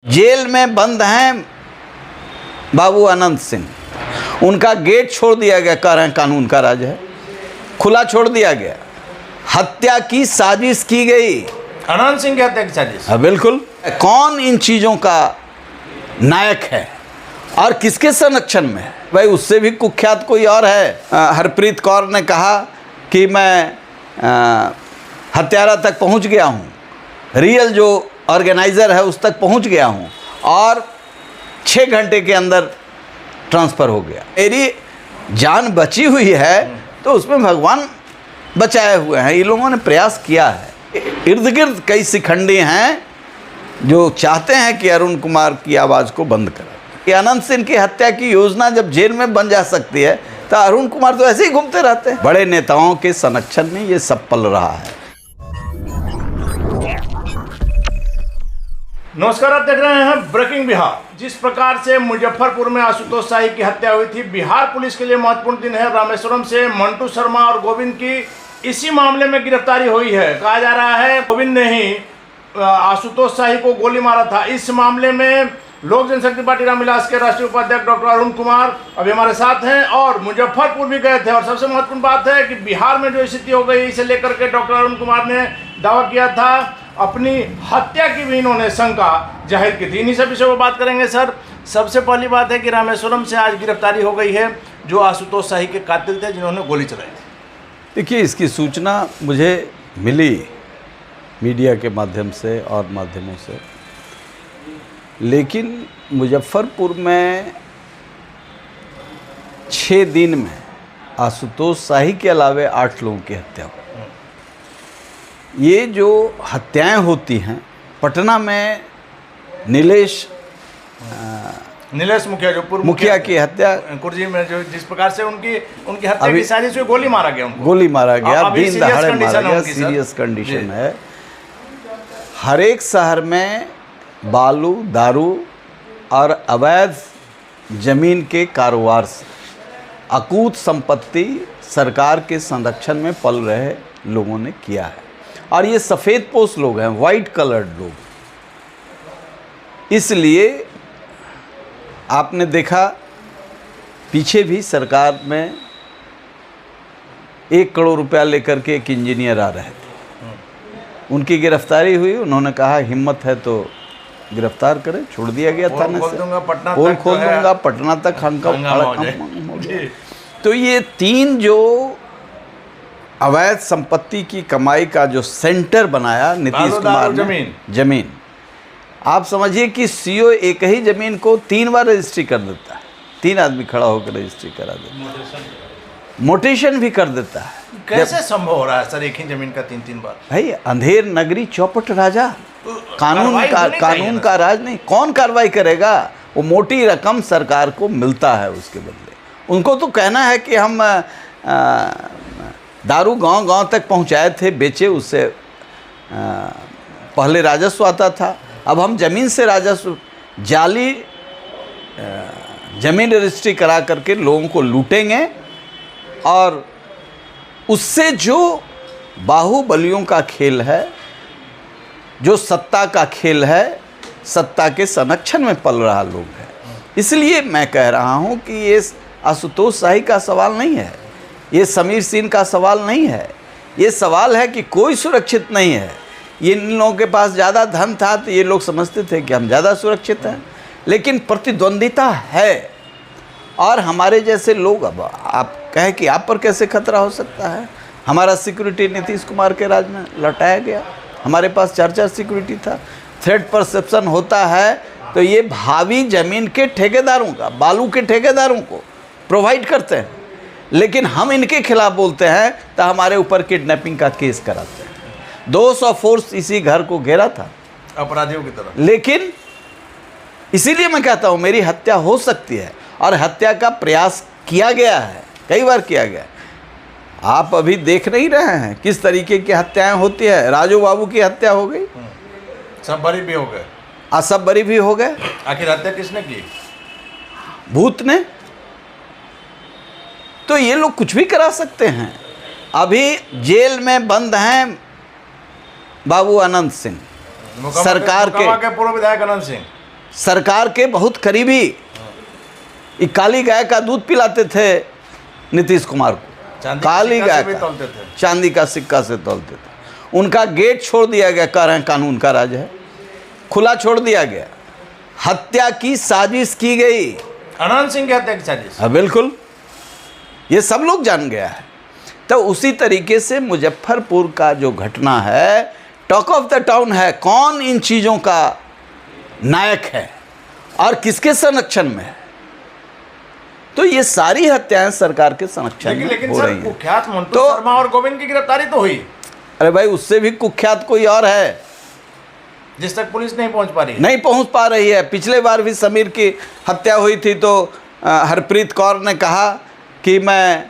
Jail में बंद हैं बाबू अनंत सिंह, उनका गेट छोड़ दिया गया, कह रहे हैं कानून का राज है, खुला छोड़ दिया गया। हत्या की साजिश की गई, अनंत सिंह की हत्या की साजिश। बिल्कुल। कौन इन चीजों का नायक है और किसके संरक्षण में है? भाई उससे भी कुख्यात कोई और है। हरप्रीत कौर ने कहा कि मैं हत्यारा तक पहुंच गया हूं, रियल जो ऑर्गेनाइजर है उस तक पहुंच गया हूं और 6 घंटे के अंदर ट्रांसफ़र हो गया। मेरी जान बची हुई है तो उसमें भगवान बचाए हुए हैं। ये लोगों ने प्रयास किया है। इर्द गिर्द कई शिखंडी हैं जो चाहते हैं कि अरुण कुमार की आवाज़ को बंद करें। कि अनंत सिंह की हत्या की योजना जब जेल में बन जा सकती है तो अरुण कुमार तो ऐसे ही घूमते रहते हैं। बड़े नेताओं के संरक्षण में ये सब पल रहा है। नमस्कार, आप देख रहे हैं ब्रेकिंग बिहार। जिस प्रकार से मुजफ्फरपुर में आशुतोष शाही की हत्या हुई थी, बिहार पुलिस के लिए महत्वपूर्ण दिन है। रामेश्वरम से मंटू शर्मा और गोविंद की इसी मामले में गिरफ्तारी हुई है। कहा जा रहा है गोविंद ने ही आशुतोष शाही को गोली मारा था। इस मामले में लोक जनशक्ति पार्टी रामविलास के राष्ट्रीय उपाध्यक्ष डॉक्टर अरुण कुमार अभी हमारे साथ हैं और मुजफ्फरपुर भी गए थे। और सबसे महत्वपूर्ण बात है कि बिहार में जो स्थिति हो गई, इसे लेकर के डॉक्टर अरुण कुमार ने दावा किया था, अपनी हत्या की भी इन्होंने शंका जाहिर की थी। इन्हीं सब विषयों पर बात करेंगे। सर, सबसे पहली बात है कि रामेश्वरम से आज गिरफ्तारी हो गई है जो आशुतोष शाही के कातिल थे, जिन्होंने गोली चलाई थी। देखिए, इसकी सूचना मुझे मिली मीडिया के माध्यम से और माध्यमों से, लेकिन मुजफ्फरपुर में 6 दिन में आशुतोष शाही के अलावे 8 लोगों की हत्या हुई। ये जो हत्याएं होती हैं, पटना में नीलेश मुखिया, जो पूर्व मुखिया की हत्या, कुर्जी में जो जिस प्रकार से उनकी हत्या की साजिश हुई, गोली मारा गया उनको। गोली मारा गया, दिन दहाड़े मारा गया, उनकी सीरियस कंडीशन है। हर एक शहर में बालू, दारू और अवैध जमीन के कारोबार से अकूत संपत्ति सरकार के संरक्षण में पल रहे लोगों ने किया है। और ये सफ़ेद पोश लोग हैं, वाइट कलर्ड लोग। इसलिए आपने देखा पीछे भी सरकार में 1 करोड़ रुपया लेकर के एक इंजीनियर आ रहे थे, उनकी गिरफ्तारी हुई। उन्होंने कहा हिम्मत है तो गिरफ्तार करें, छोड़ दिया गया थाने से। पोल खोल दूंगा, पटना तक तो ये 3 जो अवैध संपत्ति की कमाई का जो सेंटर बनाया नीतीश कुमार ने, जमीन, आप समझिए कि सीओ एक ही जमीन को 3 बार रजिस्ट्री कर देता है। 3 आदमी खड़ा होकर रजिस्ट्री करा देता है, मोटेशन भी कर देता है। कैसे संभव हो रहा है सर, एक ही जमीन का 3-3 बार? भाई, अंधेर नगरी चौपट राजा, कानून का राज नहीं। कौन कार्रवाई करेगा? वो मोटी रकम सरकार को मिलता है, उसके बदले उनको तो कहना है कि हम दारू गांव तक पहुंचाए थे, बेचे, उससे पहले राजस्व आता था। अब हम ज़मीन से राजस्व, जाली ज़मीन रजिस्ट्री करा करके लोगों को लूटेंगे और उससे जो बाहुबलियों का खेल है, जो सत्ता का खेल है, सत्ता के संरक्षण में पल रहा लोग है। इसलिए मैं कह रहा हूं कि ये आशुतोष शाही का सवाल नहीं है, ये समीर सिंह का सवाल नहीं है। ये सवाल है कि कोई सुरक्षित नहीं है। ये इन लोगों के पास ज़्यादा धन था तो ये लोग समझते थे कि हम ज़्यादा सुरक्षित हैं, लेकिन प्रतिद्वंदिता है और हमारे जैसे लोग, अब आप कहें कि आप पर कैसे खतरा हो सकता है? हमारा सिक्योरिटी नीतीश कुमार के राज में लौटाया गया, हमारे पास 4 सिक्योरिटी था। थ्रेट परसेप्शन होता है तो ये भावी ज़मीन के ठेकेदारों का, बालू के ठेकेदारों को प्रोवाइड करते हैं, लेकिन हम इनके खिलाफ बोलते हैं तो हमारे ऊपर किडनैपिंग का केस कराते हैं। 200 फोर्स इसी घर को घेरा था अपराधियों की तरह। लेकिन इसीलिए मैं कहता हूँ मेरी हत्या हो सकती है और हत्या का प्रयास किया गया है, कई बार किया गया है। आप अभी देख नहीं रहे हैं किस तरीके की हत्याएं होती है। राजू बाबू की हत्या हो गई, सब बरी भी हो गए, सब बरी भी हो गए। आखिर हत्या किसने की? भूत ने। तो ये लोग कुछ भी करा सकते हैं। अभी जेल में बंद हैं बाबू अनंत सिंह, सरकार के पूर्व विधायक अनंत सिंह। सरकार के बहुत करीबी, ये काली गाय का दूध पिलाते थे नीतीश कुमार को, काली गाय का चांदी का सिक्का से तौलते थे। उनका गेट छोड़ दिया गया, कह रहे हैं कानून का राज है, खुला छोड़ दिया गया। हत्या की साजिश की गई, अनंत सिंह की हत्या की साजिश। हाँ बिल्कुल, ये सब लोग जान गया है। तो उसी तरीके से मुजफ्फरपुर का जो घटना है, टॉक ऑफ द टाउन है। कौन इन चीज़ों का नायक है और किसके संरक्षण में है? तो ये सारी हत्याएं सरकार के संरक्षण में हो रही हैं। कुख्यात मंटू शर्मा और गोविंद की गिरफ्तारी तो हुई। अरे भाई, उससे भी कुख्यात कोई और है जिस तक पुलिस नहीं पहुंच पा रही है। नहीं पहुंच पा रही है। पिछले बार भी समीर की हत्या हुई थी तो हरप्रीत कौर ने कहा कि मैं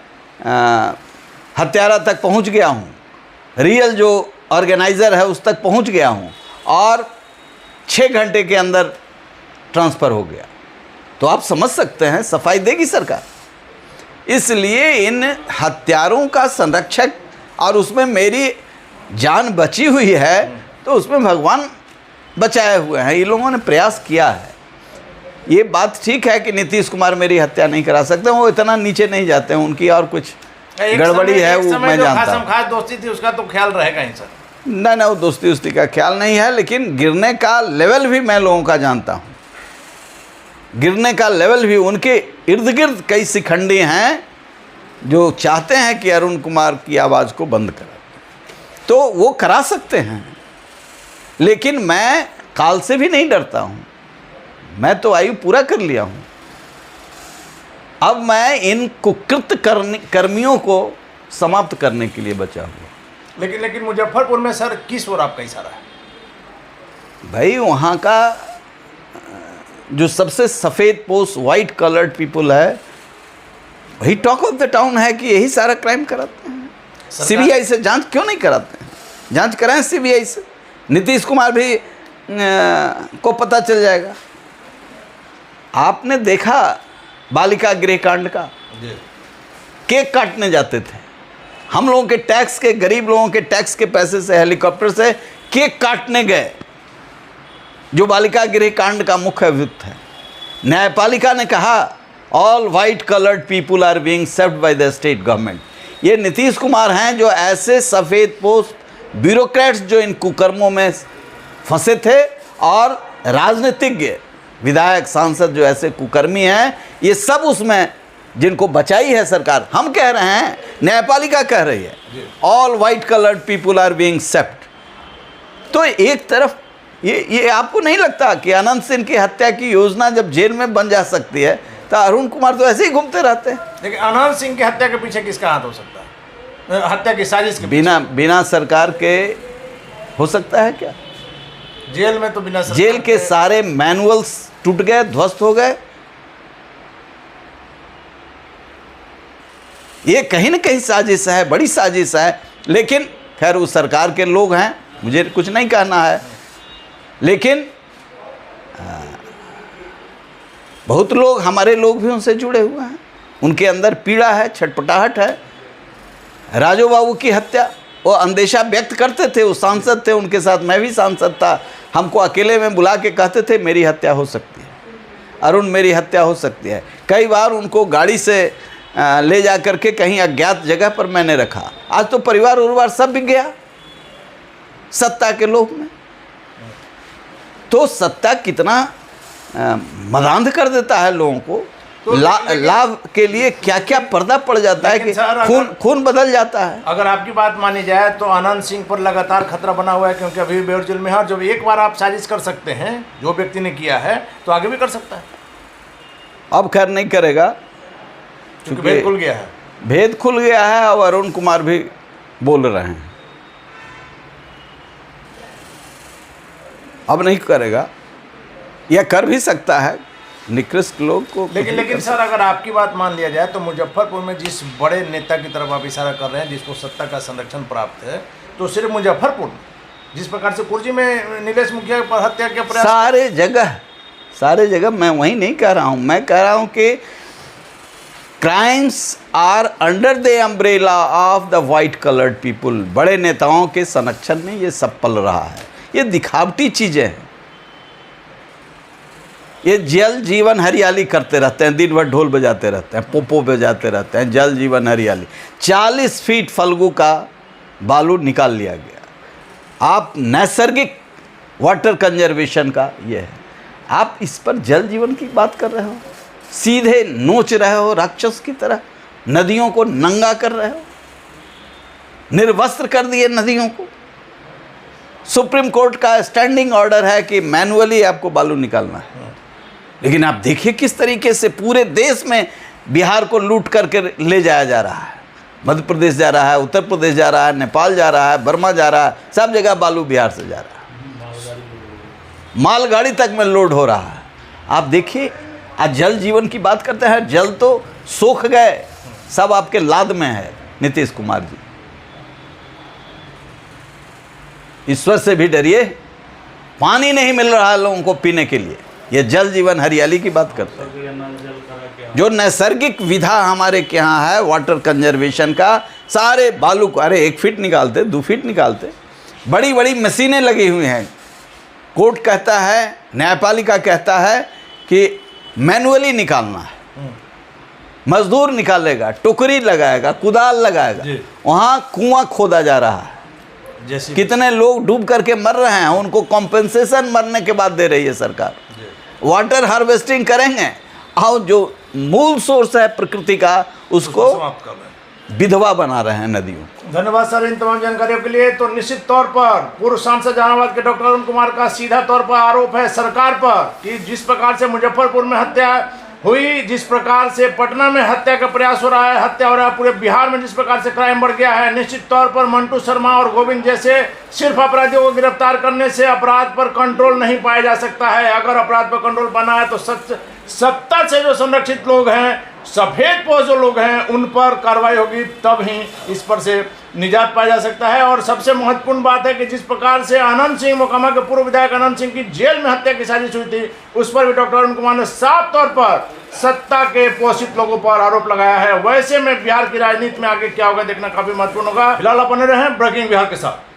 हत्यारा तक पहुंच गया हूं, रियल जो ऑर्गेनाइज़र है उस तक पहुंच गया हूं, और 6 घंटे के अंदर ट्रांसफ़र हो गया। तो आप समझ सकते हैं सफाई देगी सरकार। इसलिए इन हत्यारों का संरक्षक, और उसमें मेरी जान बची हुई है तो उसमें भगवान बचाए हुए हैं। ये लोगों ने प्रयास किया है। ये बात ठीक है कि नीतीश कुमार मेरी हत्या नहीं करा सकते, वो इतना नीचे नहीं जाते हैं, उनकी और कुछ गड़बड़ी है वो मैं जानता हूँ। खास दोस्ती थी उसका तो ख्याल रहेगा ही सर। ना वो दोस्ती उस्ती का ख्याल नहीं है, लेकिन गिरने का लेवल भी मैं लोगों का जानता हूँ। गिरने का लेवल भी, उनके इर्द गिर्द कई शिखंडी हैं जो चाहते हैं कि अरुण कुमार की आवाज़ को बंद करें, तो वो करा सकते हैं। लेकिन मैं काल से भी नहीं डरता हूँ, मैं तो आयु पूरा कर लिया हूँ। अब मैं इन कुकृत कर्मियों को समाप्त करने के लिए बचा हुआ। लेकिन मुजफ्फरपुर में सर किस ओर आपका इशारा है? भाई, वहाँ का जो सबसे सफ़ेद पोस्ट वाइट कलर्ड पीपल है, वही टॉक ऑफ द टाउन है कि यही सारा क्राइम कराते हैं। सीबीआई से जांच क्यों नहीं कराते हैं? जांच कराएं सीबीआई से, नीतीश कुमार भी को पता चल जाएगा। आपने देखा बालिका गृह कांड का, केक काटने जाते थे हम लोगों के टैक्स के, गरीब लोगों के टैक्स के पैसे से हेलीकॉप्टर से केक काटने गए, जो बालिका गृह कांड का मुख्य अभियुक्त है। न्यायपालिका ने कहा all white coloured people are being served by the state government. ये नीतीश कुमार हैं जो ऐसे सफ़ेद पोस्ट ब्यूरोक्रेट्स जो इन कुकर्मों में फंसे थे, और राजनीतिज्ञ विधायक सांसद जो ऐसे कुकर्मी हैं, ये सब उसमें जिनको बचाई है सरकार। हम कह रहे हैं, न्यायपालिका कह रही है all white coloured people are being sept. तो एक तरफ ये आपको नहीं लगता कि अनंत सिंह की हत्या की योजना जब जेल में बन जा सकती है, तो अरुण कुमार तो ऐसे ही घूमते रहते हैं। लेकिन अनंत सिंह की हत्या के पीछे किसका हाथ हो सकता है? हत्या की साजिश के बिना सरकार के हो सकता है क्या? जेल में तो बिना जेल के सारे मैनुअल्स टूट गए, ध्वस्त हो गए। ये कहीं ना कहीं साजिश है, बड़ी साजिश है। लेकिन खैर वो सरकार के लोग हैं, मुझे कुछ नहीं कहना है। लेकिन बहुत लोग, हमारे लोग भी उनसे जुड़े हुए हैं, उनके अंदर पीड़ा है, छटपटाहट है। राजू बाबू की हत्या, वो अंदेशा व्यक्त करते थे, वो सांसद थे, उनके साथ मैं भी सांसद था। हमको अकेले में बुला के कहते थे मेरी हत्या हो सकती है, अरुण मेरी हत्या हो सकती है। कई बार उनको गाड़ी से ले जा कर के कहीं अज्ञात जगह पर मैंने रखा। आज तो परिवार उर्वार सब बिक गया सत्ता के लोभ में। तो सत्ता कितना मदांध कर देता है लोगों को, तो लाभ के लिए क्या क्या पर्दा पड़ जाता है कि खून बदल जाता है। अगर आपकी बात मानी जाए तो अनंत सिंह पर लगातार खतरा बना हुआ है, क्योंकि अभी बेऊर जेल में है। जब एक बार आप साजिश कर सकते हैं, जो व्यक्ति ने किया है, तो आगे भी कर सकता है। अब खैर नहीं करेगा, क्योंकि भेद खुल गया है। भेद खुल गया है और अरुण कुमार भी बोल रहे हैं, अब नहीं करेगा, या कर भी सकता है निकृष्ट लोग को। लेकिन सर, अगर आपकी बात मान लिया जाए तो मुजफ्फरपुर में जिस बड़े नेता की तरफ आप इशारा कर रहे हैं, जिसको सत्ता का संरक्षण प्राप्त है, तो सिर्फ मुजफ्फरपुर जिस प्रकार से कुर्जी में नीलेश मुखिया पर हत्या के प्रयास, सारे जगह मैं वही नहीं कह रहा हूँ। मैं कह रहा हूँ कि crimes are under the umbrella of the white coloured people. बड़े नेताओं के संरक्षण में ये सब पल रहा है। ये दिखावटी चीज़ें हैं। ये जल जीवन हरियाली करते रहते हैं, दिन भर ढोल बजाते रहते हैं, पोपो बजाते रहते हैं, जल जीवन हरियाली। 40 फीट फल्गु का बालू निकाल लिया गया। आप नैसर्गिक वाटर कंजर्वेशन का ये है, आप इस पर जल जीवन की बात कर रहे हो, सीधे नोच रहे हो राक्षस की तरह, नदियों को नंगा कर रहे हो, निर्वस्त्र कर दिए नदियों को। सुप्रीम कोर्ट का स्टैंडिंग ऑर्डर है कि मैनुअली आपको बालू निकालना है, लेकिन आप देखिए किस तरीके से पूरे देश में बिहार को लूट करके ले जाया जा रहा है। मध्य प्रदेश जा रहा है, उत्तर प्रदेश जा रहा है, नेपाल जा रहा है, बर्मा जा रहा है, सब जगह बालू बिहार से जा रहा है, मालगाड़ी तक में लोड हो रहा है। आप देखिए, आज जल जीवन की बात करते हैं, जल तो सूख गए, सब आपके लाद में है। नीतीश कुमार जी, ईश्वर से भी डरिए, पानी नहीं मिल रहा है लोगों को पीने के लिए। ये जल जीवन हरियाली की बात करते हैं, जो नैसर्गिक विधा हमारे के यहाँ है वाटर कंजर्वेशन का, सारे बालू को, अरे 1 फीट निकालते, 2 फीट निकालते, बड़ी बड़ी मशीनें लगी हुई हैं। कोर्ट कहता है, न्यायपालिका कहता है कि मैनुअली निकालना है, मजदूर निकालेगा, टुकड़ी लगाएगा, कुदाल लगाएगा, वहाँ कुआं खोदा जा रहा है। जैसे कितने लोग डूब करके मर रहे हैं, उनको कॉम्पेंसेशन मरने के बाद दे रही है सरकार। वाटर हार्वेस्टिंग करेंगे और जो मूल सोर्स है प्रकृति का, उसको समाप्त कर रहे हैं, विधवा बना रहे हैं नदियों। धन्यवाद सर इन तमाम जानकारियों के लिए। तो निश्चित तौर पर पूर्व सांसद जहानाबाद के डॉक्टर अरुण कुमार का सीधा तौर पर आरोप है सरकार पर कि जिस प्रकार से मुजफ्फरपुर में हत्या हुई, जिस प्रकार से पटना में हत्या का प्रयास हो रहा है, हत्या हो रहा है, पूरे बिहार में जिस प्रकार से क्राइम बढ़ गया है, निश्चित तौर पर मंटू शर्मा और गोविंद जैसे सिर्फ अपराधियों को गिरफ्तार करने से अपराध पर कंट्रोल नहीं पाया जा सकता है। अगर अपराध पर कंट्रोल पाना है तो सत्ता से जो संरक्षित लोग हैं, सफेद पोश जो लोग हैं, उन पर कार्रवाई होगी, तब ही इस पर से निजात पाया जा सकता है। और सबसे महत्वपूर्ण बात है कि जिस प्रकार से आनंद सिंह, मोकामा के पूर्व विधायक आनंद सिंह की जेल में हत्या की साजिश हुई थी, उस पर भी डॉक्टर अरुण कुमार ने साफ तौर पर सत्ता के पोषित लोगों पर आरोप लगाया है। वैसे में बिहार की राजनीति में आगे क्या होगा देखना काफी महत्वपूर्ण होगा। फिलहाल अपन रहे ब्रेकिंग बिहार के साथ।